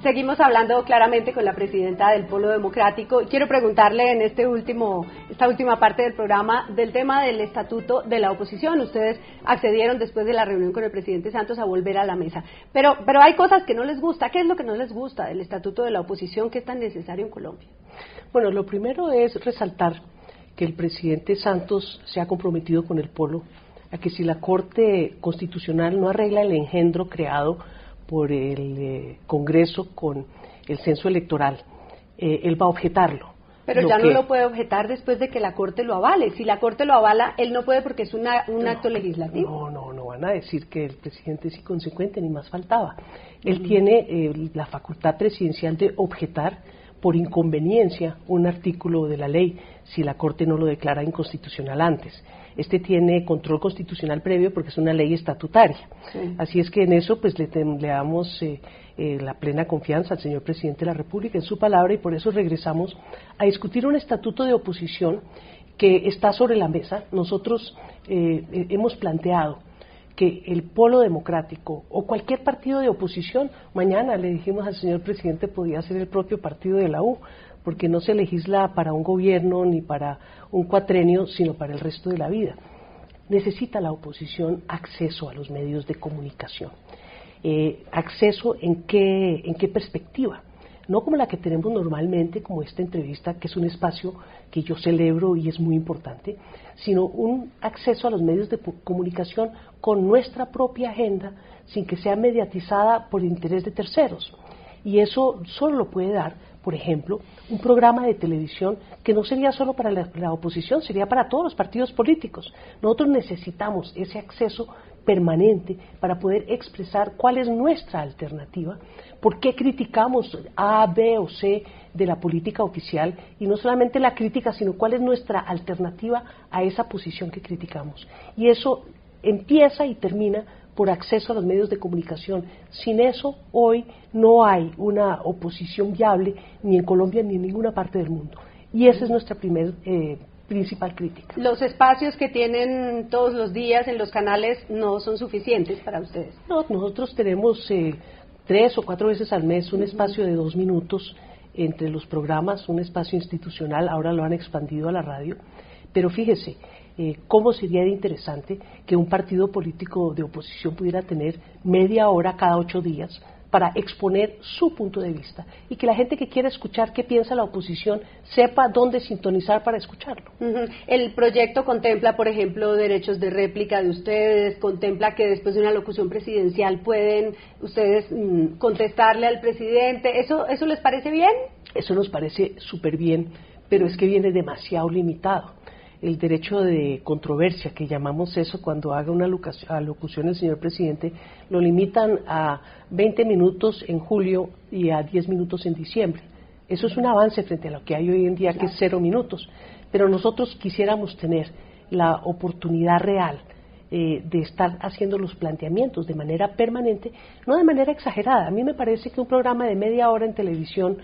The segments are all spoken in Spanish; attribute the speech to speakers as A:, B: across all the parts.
A: seguimos hablando claramente con la presidenta del Polo Democrático. Quiero preguntarle en esta última parte del programa del tema del estatuto de la oposición. Ustedes accedieron después de la reunión con el presidente Santos a volver a la mesa. Pero hay cosas que no les gusta. ¿Qué es lo que no les gusta del estatuto de la oposición que es tan necesario en Colombia?
B: Bueno, lo primero es resaltar que el presidente Santos se ha comprometido con el Polo a que si la Corte Constitucional no arregla el engendro creado por el Congreso con el censo electoral, él va a objetarlo.
A: Pero ya no lo puede objetar después de que la Corte lo avale. Si la Corte lo avala, él no puede porque es un acto legislativo.
B: No van a decir que el presidente es inconsecuente, ni más faltaba. Él tiene la facultad presidencial de objetar por inconveniencia un artículo de la ley si la Corte no lo declara inconstitucional antes. Este tiene control constitucional previo porque es una ley estatutaria. Sí. Así es que en eso pues le damos la plena confianza al señor presidente de la República en su palabra, y por eso regresamos a discutir un estatuto de oposición que está sobre la mesa. Nosotros hemos planteado que el Polo Democrático o cualquier partido de oposición, mañana le dijimos al señor presidente, podía ser el propio partido de la U, porque no se legisla para un gobierno ni para un cuatrenio, sino para el resto de la vida. Necesita la oposición acceso a los medios de comunicación. Acceso en qué perspectiva, no como la que tenemos normalmente, como esta entrevista, que es un espacio que yo celebro y es muy importante, sino un acceso a los medios de comunicación con nuestra propia agenda, sin que sea mediatizada por interés de terceros. Y eso solo lo puede dar, por ejemplo, un programa de televisión que no sería solo para la oposición, sería para todos los partidos políticos. Nosotros necesitamos ese acceso permanente para poder expresar cuál es nuestra alternativa, por qué criticamos A, B o C de la política oficial, y no solamente la crítica, sino cuál es nuestra alternativa a esa posición que criticamos. Y eso empieza y termina por acceso a los medios de comunicación. Sin eso, hoy no hay una oposición viable ni en Colombia ni en ninguna parte del mundo. Y esa es nuestra principal crítica.
A: ¿Los espacios que tienen todos los días en los canales no son suficientes para ustedes?
B: No, nosotros tenemos 3 o 4 veces al mes un espacio de 2 minutos entre los programas, un espacio institucional, ahora lo han expandido a la radio, pero fíjese, cómo sería de interesante que un partido político de oposición pudiera tener media hora cada 8 días para exponer su punto de vista, y que la gente que quiera escuchar qué piensa la oposición sepa dónde sintonizar para escucharlo.
A: El proyecto contempla, por ejemplo, derechos de réplica de ustedes, contempla que después de una locución presidencial pueden ustedes contestarle al presidente. ¿Eso les parece bien?
B: Eso nos parece súper bien, pero es que viene demasiado limitado. El derecho de controversia, que llamamos eso, cuando haga una alocución el señor presidente, lo limitan a 20 minutos en julio y a 10 minutos en diciembre. Eso es un avance frente a lo que hay hoy en día, que es 0 minutos. Pero nosotros quisiéramos tener la oportunidad real de estar haciendo los planteamientos de manera permanente, no de manera exagerada. A mí me parece que un programa de media hora en televisión,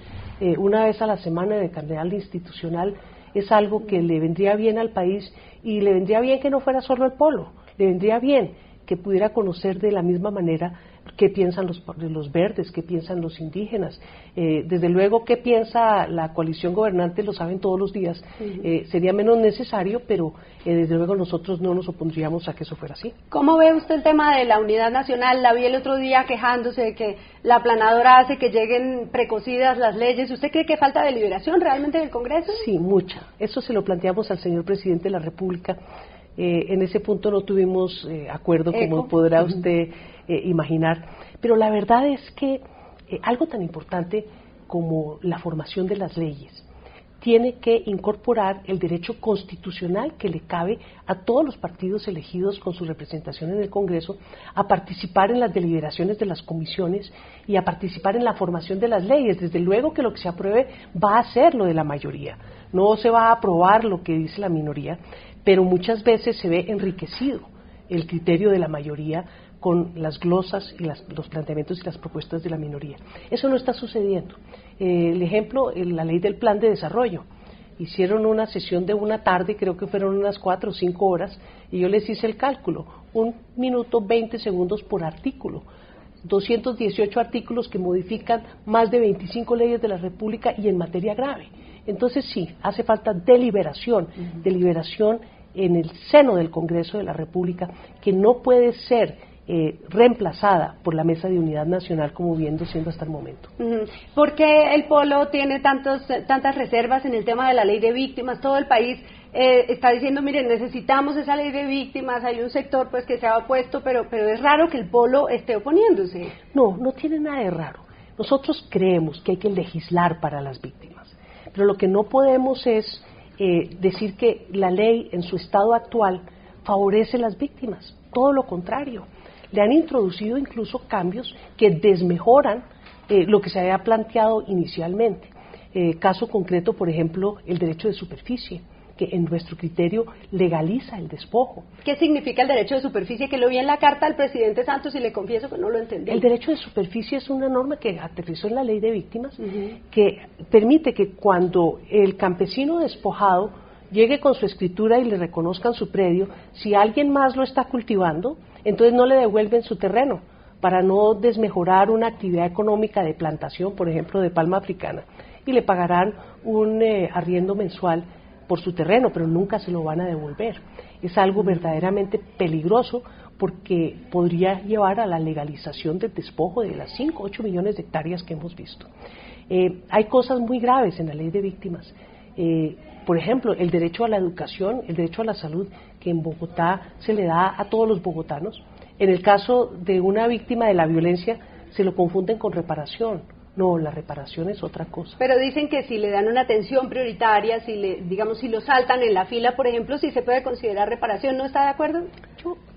B: una vez a la semana de canal institucional, es algo que le vendría bien al país, y le vendría bien que no fuera solo el Polo, le vendría bien que pudiera conocer de la misma manera qué piensan los verdes, qué piensan los indígenas, desde luego qué piensa la coalición gobernante, lo saben todos los días. Sería menos necesario, pero desde luego nosotros no nos opondríamos a que eso fuera así.
A: ¿Cómo ve usted el tema de la unidad nacional? La vi el otro día quejándose de que la aplanadora hace que lleguen precocidas las leyes. ¿Usted cree que falta deliberación realmente del Congreso?
B: Sí, mucha. Eso se lo planteamos al señor presidente de la República. En ese punto no tuvimos acuerdo, como podrá usted imaginar, pero la verdad es que algo tan importante como la formación de las leyes tiene que incorporar el derecho constitucional que le cabe a todos los partidos elegidos con su representación en el Congreso a participar en las deliberaciones de las comisiones y a participar en la formación de las leyes. Desde luego que lo que se apruebe va a ser lo de la mayoría, no se va a aprobar lo que dice la minoría, pero muchas veces se ve enriquecido el criterio de la mayoría con las glosas y los planteamientos y las propuestas de la minoría. Eso no está sucediendo. El ejemplo, la ley del plan de desarrollo. Hicieron una sesión de una tarde, creo que fueron unas 4 o 5 horas, y yo les hice el cálculo, 1 minuto 20 segundos por artículo. 218 artículos que modifican más de 25 leyes de la República y en materia grave. Entonces sí, hace falta deliberación en el seno del Congreso de la República, que no puede ser reemplazada por la Mesa de Unidad Nacional como viendo siendo hasta el momento.
A: ¿Por qué el Polo tiene tantas reservas en el tema de la ley de víctimas? Todo el país está diciendo, miren, necesitamos esa ley de víctimas, hay un sector pues que se ha opuesto, pero es raro que el Polo esté oponiéndose.
B: No tiene nada de raro. Nosotros creemos que hay que legislar para las víctimas, pero lo que no podemos es decir que la ley en su estado actual favorece a las víctimas, todo lo contrario. Le han introducido incluso cambios que desmejoran lo que se había planteado inicialmente. Caso concreto, por ejemplo, el derecho de superficie, que en nuestro criterio legaliza el despojo.
A: ¿Qué significa el derecho de superficie? Que lo vi en la carta del presidente Santos y le confieso que no lo entendí.
B: El derecho de superficie es una norma que aterrizó en la ley de víctimas, que permite que cuando el campesino despojado llegue con su escritura y le reconozcan su predio, si alguien más lo está cultivando, entonces no le devuelven su terreno para no desmejorar una actividad económica de plantación, por ejemplo, de palma africana, y le pagarán un arriendo mensual por su terreno, pero nunca se lo van a devolver. Es algo verdaderamente peligroso porque podría llevar a la legalización del despojo de las 5 o 8 millones de hectáreas que hemos visto. Hay cosas muy graves en la ley de víctimas. Por ejemplo, el derecho a la educación, el derecho a la salud, que en Bogotá se le da a todos los bogotanos. En el caso de una víctima de la violencia, se lo confunden con reparación. No, la reparación es otra cosa.
A: Pero dicen que si le dan una atención prioritaria, si lo saltan en la fila, por ejemplo, si se puede considerar reparación, ¿no está de acuerdo?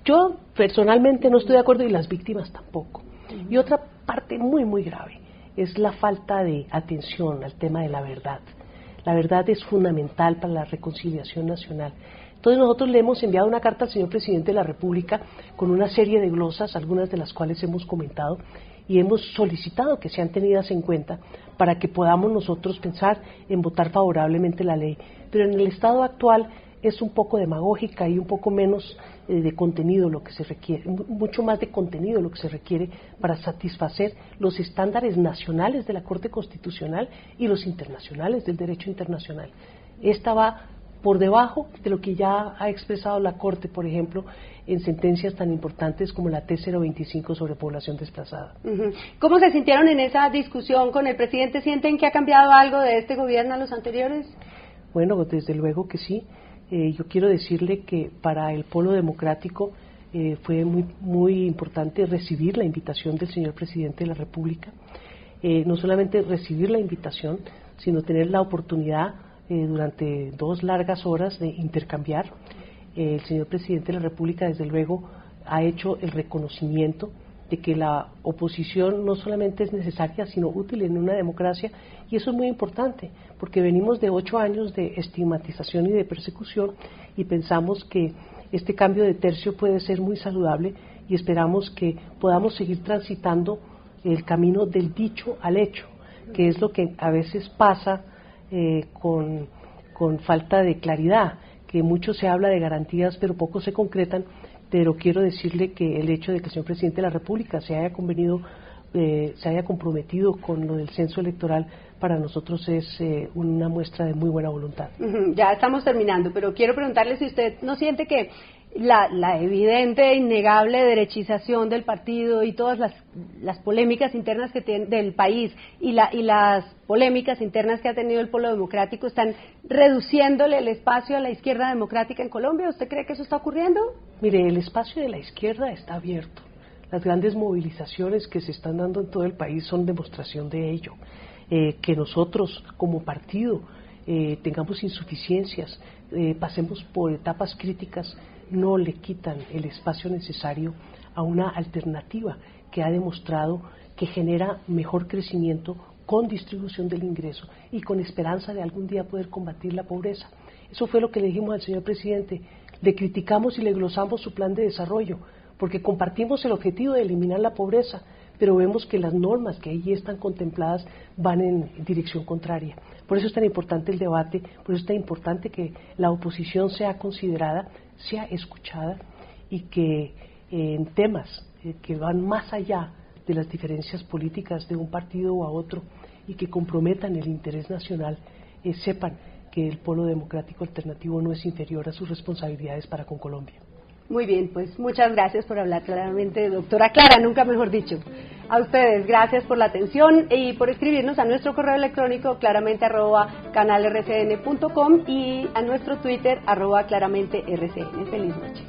B: Yo personalmente no estoy de acuerdo y las víctimas tampoco. Y otra parte muy, muy grave es la falta de atención al tema de la verdad. La verdad es fundamental para la reconciliación nacional. Entonces nosotros le hemos enviado una carta al señor presidente de la República con una serie de glosas, algunas de las cuales hemos comentado, y hemos solicitado que sean tenidas en cuenta para que podamos nosotros pensar en votar favorablemente la ley. Pero en el estado actual es un poco demagógica y un poco menos de contenido lo que se requiere, mucho más de contenido lo que se requiere para satisfacer los estándares nacionales de la Corte Constitucional y los internacionales del derecho internacional. Esta va por debajo de lo que ya ha expresado la Corte, por ejemplo, en sentencias tan importantes como la T-025 sobre población desplazada.
A: ¿Cómo se sintieron en esa discusión con el presidente? ¿Sienten que ha cambiado algo de este gobierno a los anteriores?
B: Bueno, desde luego que sí. Yo quiero decirle que para el Polo Democrático fue muy importante recibir la invitación del señor presidente de la República. No solamente recibir la invitación, sino tener la oportunidad durante 2 largas horas de intercambiar. El señor presidente de la República, desde luego, ha hecho el reconocimiento de que la oposición no solamente es necesaria, sino útil en una democracia, y eso es muy importante, porque venimos de 8 años de estigmatización y de persecución, y pensamos que este cambio de tercio puede ser muy saludable, y esperamos que podamos seguir transitando el camino del dicho al hecho, que es lo que a veces pasa con falta de claridad, que mucho se habla de garantías pero poco se concretan. Pero quiero decirle que el hecho de que el señor presidente de la República se haya comprometido con lo del censo electoral, para nosotros es una muestra de muy buena voluntad.
A: Ya estamos terminando, pero quiero preguntarle si usted no siente que la evidente e innegable derechización del partido y todas las polémicas internas que tiene del país y las polémicas internas que ha tenido el Polo Democrático están reduciéndole el espacio a la izquierda democrática en Colombia. ¿Usted cree que eso está ocurriendo?
B: Mire, el espacio de la izquierda está abierto. Las grandes movilizaciones que se están dando en todo el país son demostración de ello. Que nosotros como partido tengamos insuficiencias, pasemos por etapas críticas, no le quitan el espacio necesario a una alternativa que ha demostrado que genera mejor crecimiento con distribución del ingreso y con esperanza de algún día poder combatir la pobreza. Eso fue lo que le dijimos al señor presidente. Le criticamos y le glosamos su plan de desarrollo, porque compartimos el objetivo de eliminar la pobreza, pero vemos que las normas que allí están contempladas van en dirección contraria. Por eso es tan importante el debate, por eso es tan importante que la oposición sea considerada, sea escuchada, y que en temas que van más allá de las diferencias políticas de un partido o a otro y que comprometan el interés nacional, sepan que el Polo Democrático Alternativo no es inferior a sus responsabilidades para con Colombia.
A: Muy bien, pues muchas gracias por hablar claramente, doctora Clara, nunca mejor dicho. A ustedes, gracias por la atención y por escribirnos a nuestro correo electrónico claramente@canalrcn.com y a nuestro Twitter @claramentRCN. Feliz noche.